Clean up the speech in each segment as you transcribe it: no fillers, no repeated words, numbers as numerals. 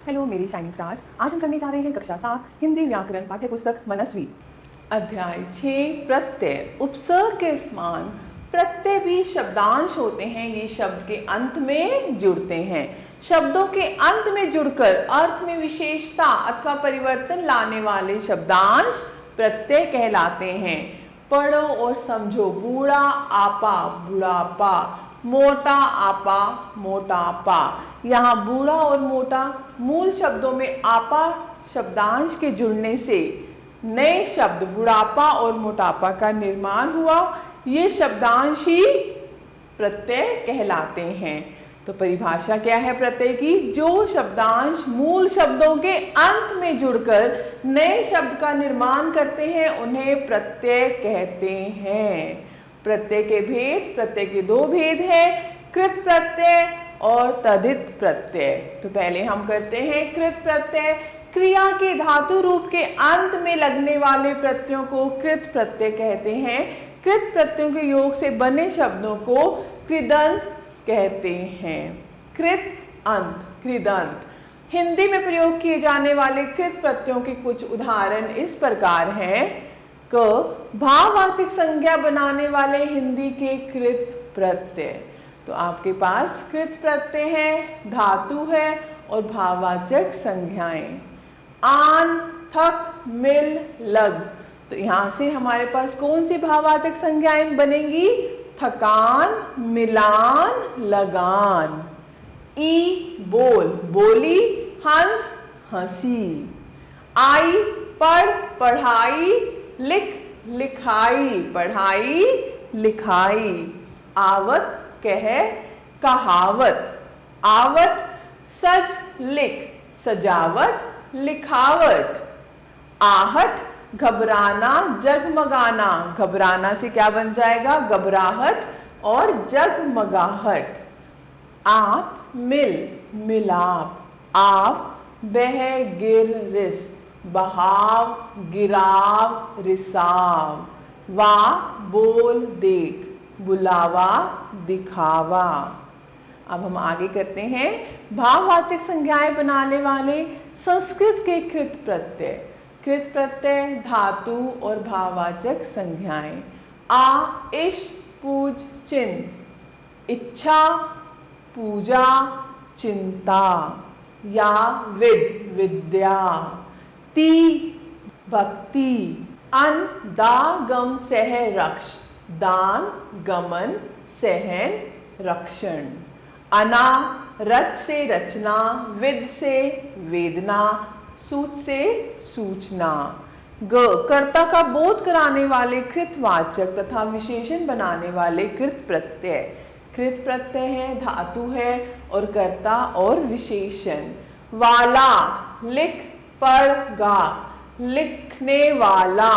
Hello मेरी shining stars, आज हम करने जा रहे हैं कक्षा 7 हिंदी व्याकरण पाठ्य पुस्तक मनस्वी अध्याय 6 प्रत्यय। उपसर्ग के समान प्रत्यय भी शब्दांश होते हैं। ये शब्द के अंत में जुड़ते हैं। शब्दों के अंत में जुड़कर अर्थ में विशेषता अथवा परिवर्तन लाने वाले शब्दांश प्रत्यय कहलाते हैं। पढ़ो और समझो। बूढ़ा आपा बुढ़ापा, मोटा आपा मोटापा। यहाँ बूढ़ा और मोटा मूल शब्दों में आपा शब्दांश के जुड़ने से नए शब्द बुढ़ापा और मोटापा का निर्माण हुआ। ये शब्दांश ही प्रत्यय कहलाते हैं। तो परिभाषा क्या है प्रत्यय की? जो शब्दांश मूल शब्दों के अंत में जुड़कर नए शब्द का निर्माण करते हैं उन्हें प्रत्यय कहते हैं। प्रत्यय के भेद, प्रत्यय के दो भेद हैं, कृत प्रत्यय और तद्धित प्रत्यय। तो पहले हम करते हैं कृत प्रत्यय। क्रिया के धातु रूप के अंत में लगने वाले प्रत्ययों को कृत प्रत्यय कहते हैं। कृत प्रत्ययों के योग से बने शब्दों को कृदंत कहते हैं। कृत अंत, कृदंत। हिंदी में प्रयोग किए जाने वाले कृत प्रत्ययों के कुछ उदाहरण इस प्रकार हैं। क भाववाचक संज्ञा बनाने वाले हिंदी के कृत प्रत्यय। तो आपके पास कृत प्रत्यय है, धातु है और भाववाचक संज्ञाएं। आन, थक, मिल, लग। तो यहां से हमारे पास कौन सी भाववाचक संज्ञाएं बनेंगी? थकान, मिलान, लगान। ई बोल, बोली, हंस, हंसी। आई पढ़, पढ़ाई, लिख, लिखाई, पढ़ाई, लिखाई। आवत कह, कहावत। आवत सज, लिख, सजावट, लिखावट। आहट घबराना, जगमगाना। घबराना से क्या बन जाएगा? घबराहट और जगमगाहट। आप मिल, मिलाप। आप बह, गिर, रिस, बहाव, गिराव, रिसाव। वा बोल, देख, बुलावा, दिखावा। अब हम आगे करते हैं भाववाचक संज्ञाएं बनाने वाले संस्कृत के कृत प्रत्यय। कृत प्रत्यय, धातु और भाववाचक संज्ञाएं। आ, इश, पूज, चिंत। इच्छा, पूजा, चिंता। या विद, विद्या। ती, भक्ति। अन, दा, गम, सह, रक्ष। दान, गमन, सहन, रक्षण। अना, रच से रचना, विद से वेदना, सूच से सूचना। ग, कर्ता का बोध कराने वाले कृतवाचक तथा विशेषण बनाने वाले कृत प्रत्यय। कृत प्रत्यय है, धातु है और कर्ता और विशेषण। वाला, लिख, पढ़, गा। लिखने वाला,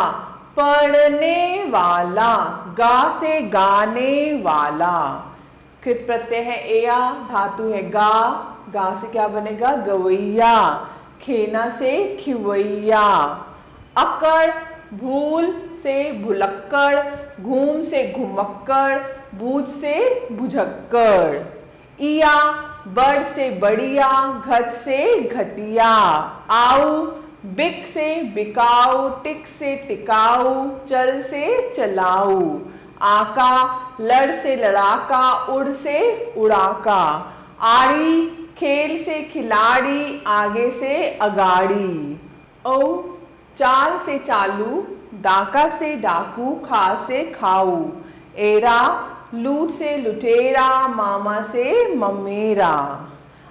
पढ़ने वाला। गा से गाने वाला। कृत प्रत्यय है एया, धातु है गा। गा से क्या बनेगा? गवैया। खेना से खिवैया। अकड़, भूल से भुलक्कड़। घूम से घुमक्कड़। बूझ से बुझक्कड़। इया, बड़ से बढ़िया। घट से घटिया। आऊ, बिक से बिकाऊ। टिक से टिकाऊ। चल से चलाऊ। आका, लड़ से लड़ाका। उड़ से उड़ाका। आड़ी, खेल से खिलाड़ी। आगे से अगाड़ी। ओ, चाल से चालू। डाका से डाकू। खा से खाऊ। एरा, लूट से लुटेरा। मामा से ममेरा।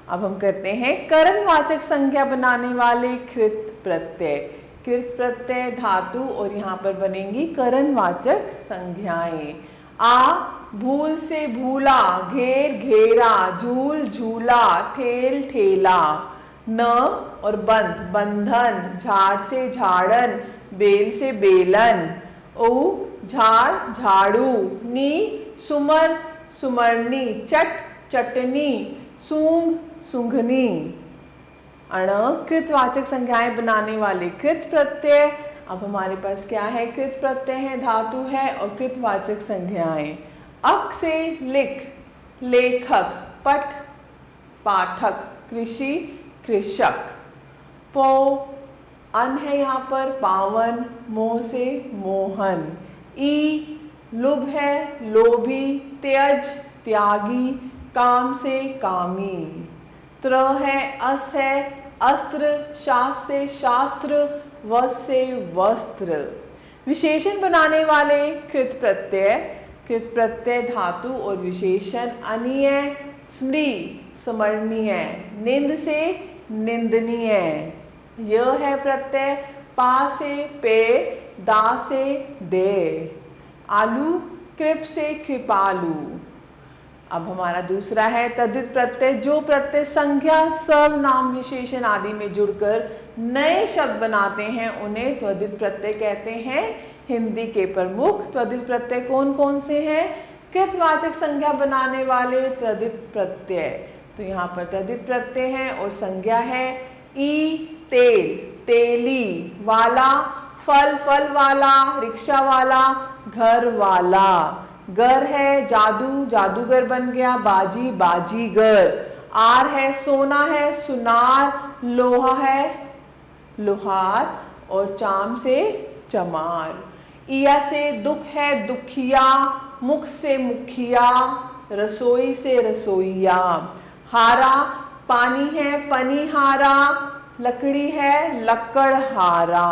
अब हम करते हैं करणवाचक संज्ञा बनाने वाले कृत प्रत्यय। कृत प्रत्यय, धातु और यहाँ पर बनेंगी करणवाचक संज्ञाएं। आ, भूल से भूला। घेर, घेरा। झूल, झूला। ठेल, ठेला। न और बंध, बंधन। झाड़ से झाड़न। बेल से बेलन। ओ, झाड़, झाड़ू। नी, सुमन, सुमरनी। चट, चटनी। सूंघ, सूंघनी। अण, कृतवाचक संज्ञाएं बनाने वाले कृत प्रत्यय। अब हमारे पास क्या है? कृत प्रत्यय है, धातु है और कृतवाचक संज्ञाएं। अक से लिख, लेखक। पट, पाठक। कृषि, कृषक। पो अन है यहाँ पर पावन, मोह से मोहन। ई लुभ है लोभी, त्यज त्यागी, काम से कामी। त्र है अस है अस्त्र, शास्त्र से शास्त्र, वस्त्र से वस्त्र। विशेषण बनाने वाले कृत प्रत्यय, कृत प्रत्यय धातु और विशेषण अनीय, स्मृ स्मरणीय, निंद से निंदनीय। यह है प्रत्यय पा से पे, दा से दे। आलू कृप से कृपालु। अब हमारा दूसरा है तद्धित प्रत्यय, जो प्रत्यय संज्ञा सर्वनाम विशेषण आदि में जुड़कर नए शब्द बनाते हैं उन्हें त्वदित प्रत्यय कहते हैं। हिंदी के प्रमुख त्वदित प्रत्यय कौन कौन से हैं? कृतवाचक संज्ञा बनाने वाले त्वदित प्रत्यय। तो यहाँ पर त्वदित प्रत्यय है और संज्ञा है ई तेल, तेली, वाला फल, फल वाला, रिक्शा वाला, घर वाला। गर है जादू, जादूगर बन गया, बाजी, बाजीगर। आर है सोना है, सुनार, लोहा है, लोहार और चाम से चमार। इया से दुख है, दुखिया, मुख से मुखिया, रसोई से रसोईया। हारा पानी है, पनिहारा, लकड़ी है, लकड़हारा।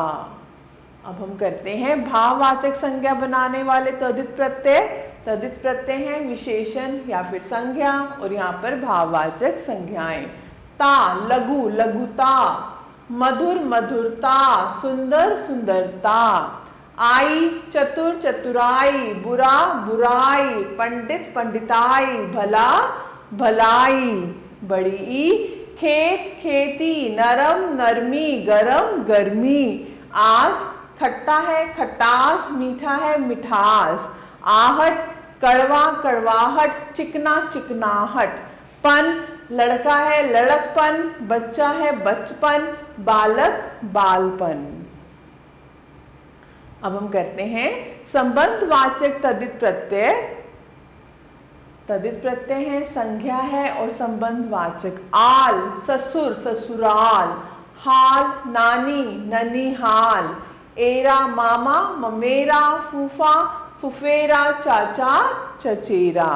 अब हम करते हैं भाववाचक संज्ञा बनाने वाले तद्धित प्रत्यय। तद्धित प्रत्यय हैं विशेषण या फिर संज्ञा और यहाँ पर भाववाचक संज्ञाएं। ता लघु, लघुता, मधुर, मधुरता, सुंदर, सुंदरता। आई चतुर, चतुराई, बुरा, बुराई, पंडित, पंडिताई, भला, भलाई। बड़ी ई खेत, खेती, नरम, नरमी, गरम, गर्मी। आस खट्टा है, खटास, मीठा है, मिठास। आहट कड़वा, कड़वाहट, चिकना, चिकनाहट। पन लड़का है, लड़कपन, बच्चा है, बचपन, बालक, बालपन। अब हम करते हैं संबंधवाचक तद्धित प्रत्यय। तद्धित प्रत्यय है संज्ञा है और संबंधवाचक। आल ससुर, ससुराल। हाल नानी, ननिहाल। एरा मामा, ममेरा, फूफा, फुफेरा, चाचा, चचेरा।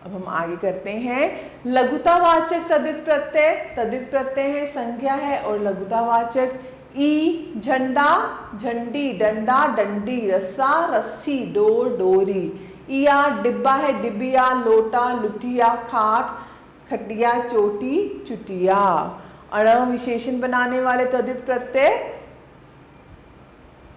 अब हम आगे करते हैं लघुतावाचक तद्धित प्रत्यय। तद्धित प्रत्यय है संज्ञा है और लघुतावाचक। ई झंडा, झंडी, डंडा, डंडी, रस्सा, रस्सी, डोर, डोरी। इया डिब्बा है, डिबिया, लोटा, लुटिया, खाट, खटिया, चोटी, चुटिया। अण विशेषण बनाने वाले तद्धित प्रत्यय।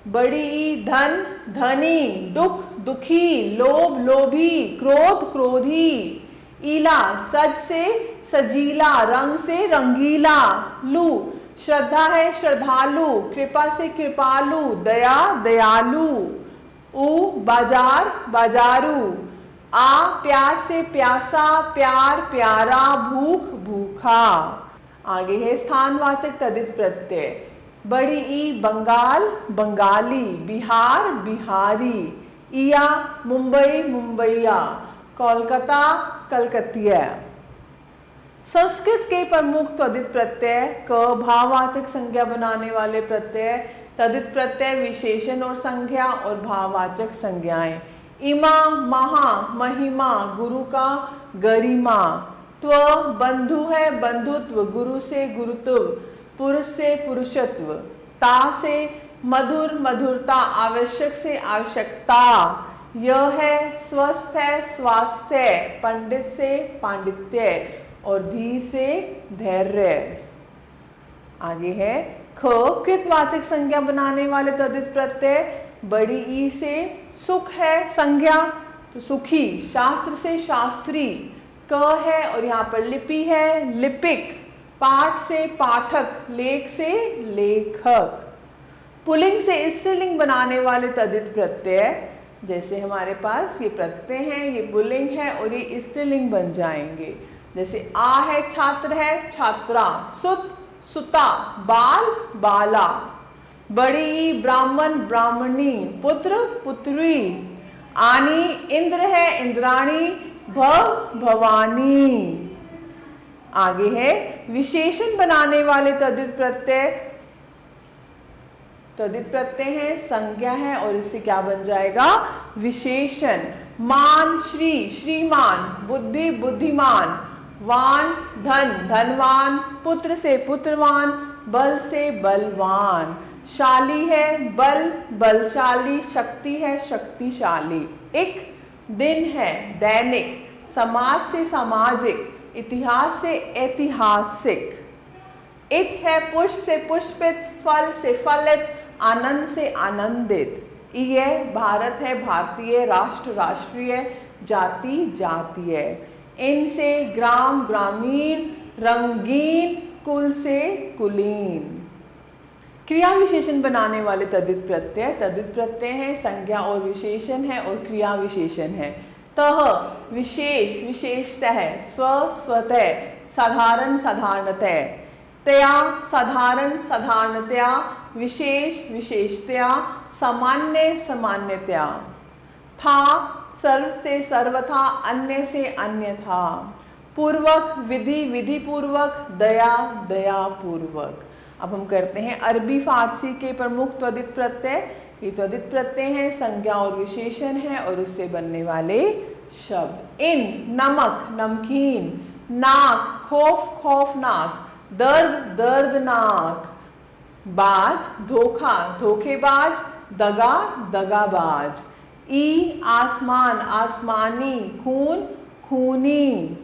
बड़ी ई धन, धनी, दुख, दुखी, लोभ, लोभी, क्रोध, क्रोधी। ईला सज से सजीला, रंग से रंगीला। लू श्रद्धा है, श्रद्धालु, कृपा से कृपालु, दया, दयालु। ऊ बाजार, बाजारू। आ प्यास से प्यासा, प्यार, प्यारा, भूख, भूखा। आगे है स्थानवाचक तद्धित प्रत्यय। बड़ी ई बंगाल, बंगाली, बिहार, बिहारी। इया मुंबई, मुंबईया, कोलकाता, कलकतिया। संस्कृत के प्रमुख तद्धित प्रत्यय। क भाववाचक संज्ञा बनाने वाले प्रत्यय। तद्धित प्रत्यय विशेषण और संज्ञा और भाववाचक संज्ञाएं। इमा महा, महिमा, गुरु का, गरिमा। त्व बंधु है, बंधुत्व, गुरु से गुरुत्व, पुरुष से पुरुषत्व। ता से मधुर, मधुरता, आवश्यक से आवश्यकता। यह है स्वस्थ है, स्वास्थ्य, पंडित से पांडित्य और धीर से धैर्य। आगे है ख कृतवाचक संज्ञा बनाने वाले तद्धित प्रत्यय। बड़ी ई से सुख है संज्ञा तो सुखी, शास्त्र से शास्त्री। क है और यहाँ पर लिपि है, लिपिक। पाठ से पाठक, लेख से लेखक। पुल्लिंग से स्त्रीलिंग बनाने वाले तद्धित प्रत्यय। जैसे हमारे पास ये प्रत्यय हैं, ये पुल्लिंग है और ये स्त्रीलिंग बन जाएंगे। जैसे आ है छात्र है, छात्रा। सुत, सुता, बाल, बाला। बड़ी ब्राह्मण, ब्राह्मणी। पुत्र, पुत्री। आनी इंद्र है, इंद्राणी। भव, भवानी। आगे है विशेषण बनाने वाले तद्धित प्रत्यय। तद्धित प्रत्यय है, संज्ञा है और इससे क्या बन जाएगा? विशेषण। मान श्री श्रीमान, बुद्धि बुद्धिमान, वान धन धनवान, पुत्र से पुत्रवान, बल से बलवान, शाली है बल बलशाली, शक्ति है शक्तिशाली, एक दिन है दैनिक, समाज से सामाजिक, इतिहास से ऐतिहासिक, इत है पुष्प से पुष्पित, फल से फलित, आनंद से आनंदित, ये भारत है भारतीय, राष्ट्र राष्ट्रीय, जाति जातीय, इनसे ग्राम ग्रामीण, रंगीन, कुल से कुलीन। क्रिया विशेषण बनाने वाले तद्धित प्रत्यय है, संज्ञा और विशेषण है और क्रिया विशेषण है। तह विशेष विशेषतः, स्व स्वतः, साधारण साधारणतः, तया साधारण साधारणतया, विशेष विशेषतया, सामान्य सामान्यतया, था सर्व से सर्वथा, अन्य से अन्यथा, पूर्वक विधि विधि पूर्वक, दया दया पूर्वक। अब हम करते हैं अरबी फारसी के प्रमुख त्वदित प्रत्यय। ये त्वदित प्रत्यय है, संज्ञा और विशेषण है और उससे बनने वाले शब्द। इन नमक नमकीन, नाक खौफ खौफनाक, दर्द दर्दनाक, बाज धोखा धोखेबाज, दगा दगाबाज, ई आसमान आसमानी, खून खूनी,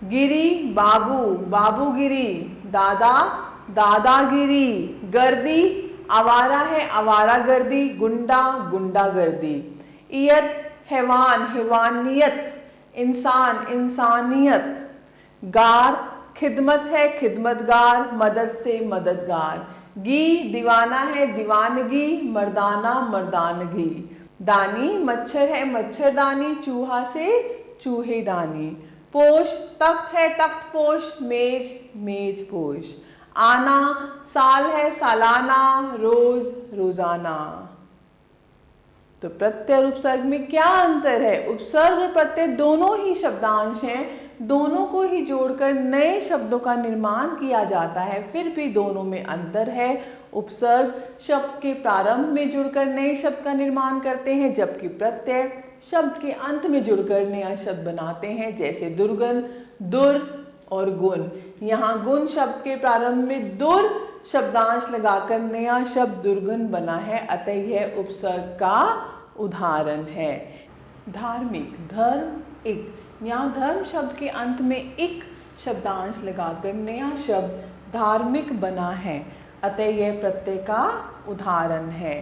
गिरी बाबू बाबूगिरी, दादा दादागिरी, गर्दी आवारा है आवारागर्दी, गुंडा गुंडागर्दी, इयत हैवान हैवानियत, इंसान इंसानियत, गार खिदमत है खिदमतगार, मदद से मददगार, गी दीवाना है दीवानगी, मर्दाना मर्दानगी, दानी मच्छर है मच्छरदानी, चूहा से चूहेदानी, पोश तख्त है तख्तपोश, मेज मेजपोश, आना साल है सालाना, रोज रोजाना। तो प्रत्यय और उपसर्ग में क्या अंतर है? उपसर्ग और प्रत्यय दोनों ही शब्दांश हैं, दोनों को ही जोड़कर नए शब्दों का निर्माण किया जाता है, फिर भी दोनों में अंतर है। उपसर्ग शब्द के प्रारंभ में जुड़कर नए शब्द का निर्माण करते हैं, जबकि प्रत्यय शब्द के अंत में जुड़कर नया शब्द बनाते हैं, जैसे दुर्गुण, दुर और गुण। यहाँ गुण शब्द के प्रारंभ में दुर शब्दांश लगाकर नया शब्द दुर्गुण बना है, अतः यह उपसर्ग का उदाहरण है। धार्मिक धर्म इक, यहाँ धर्म शब्द के अंत में इक शब्दांश लगाकर नया शब्द धार्मिक बना है, अतः यह प्रत्यय का उदाहरण है।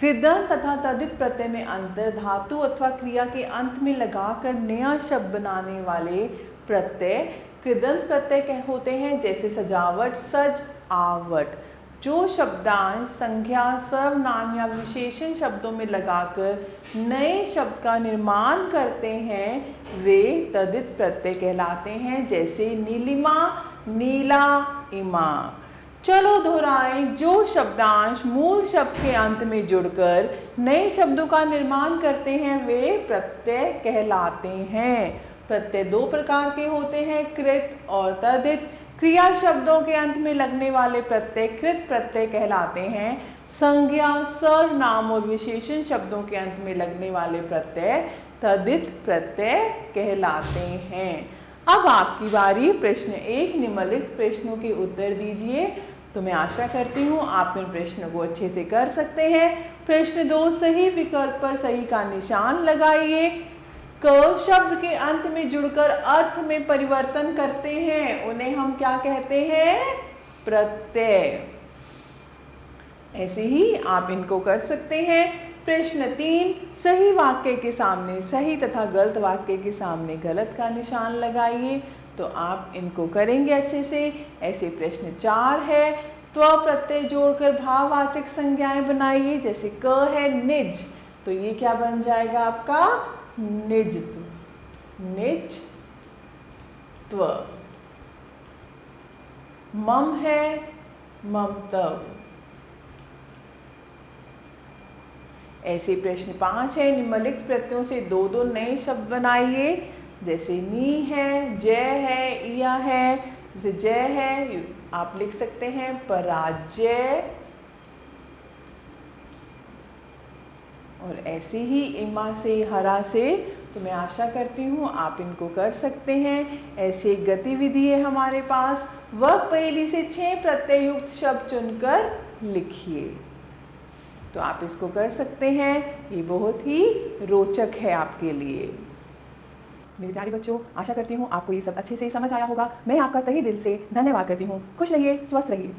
कृदंत तथा तद्धित प्रत्यय में अंतर, धातु अथवा क्रिया के अंत में लगाकर नया शब्द बनाने वाले प्रत्यय कृदंत प्रत्यय होते हैं, जैसे सजावट सज आवट। जो शब्दांश संज्ञा सर्वनाम या विशेषण शब्दों में लगाकर नए शब्द का निर्माण करते हैं, वे तद्धित प्रत्यय कहलाते हैं, जैसे नीलिमा नीला इमा। चलो दोहराएं, जो शब्दांश मूल शब्द के अंत में जुड़कर नए शब्दों का निर्माण करते हैं, वे प्रत्यय कहलाते हैं। प्रत्यय दो प्रकार के होते हैं, कृत और तद्धित। क्रिया शब्दों के अंत में लगने वाले प्रत्यय कृत प्रत्यय कहलाते हैं। संज्ञा सर्वनाम और विशेषण शब्दों के अंत में लगने वाले प्रत्यय तद्धित प्रत्यय कहलाते हैं। अब आपकी बारी। प्रश्न 1 निम्नलिखित प्रश्नों के उत्तर दीजिए। तो मैं आशा करती हूँ आप इन प्रश्नों को अच्छे से कर सकते हैं। प्रश्न 2 सही विकल्प पर सही का निशान लगाइए। क शब्द के अंत में जुड़कर अर्थ में परिवर्तन करते हैं, उन्हें हम क्या कहते हैं? प्रत्यय। ऐसे ही आप इनको कर सकते हैं। प्रश्न 3 सही वाक्य के सामने सही तथा गलत वाक्य के सामने गलत का निशान लगाइए। तो आप इनको करेंगे अच्छे से। ऐसे प्रश्न 4 है, त्व प्रत्यय जोड़कर भाववाचक संज्ञाएं बनाइए। जैसे क है निज, तो ये क्या बन जाएगा आपका? निजत्व निजत्व। मम है ममतव। ऐसे प्रश्न 5 है, निम्नलिखित प्रत्ययों से 2-2 नए शब्द बनाइए। जैसे नी है, जय है, इया है, जैसे जय है, आप लिख सकते हैं पराजय। और ऐसे ही इमा से, हरा से, तो मैं आशा करती हूँ आप इनको कर सकते हैं। ऐसे एक गतिविधि है हमारे पास, वर्ग पहेली से 6 प्रत्ययुक्त शब्द चुनकर लिखिए। तो आप इसको कर सकते हैं, ये बहुत ही रोचक है आपके लिए। मेरे प्यारे बच्चों, आशा करती हूँ आपको ये सब अच्छे से समझ आया होगा। मैं आपका तहे दिल से धन्यवाद करती हूँ। खुश रहिए, स्वस्थ रहिए।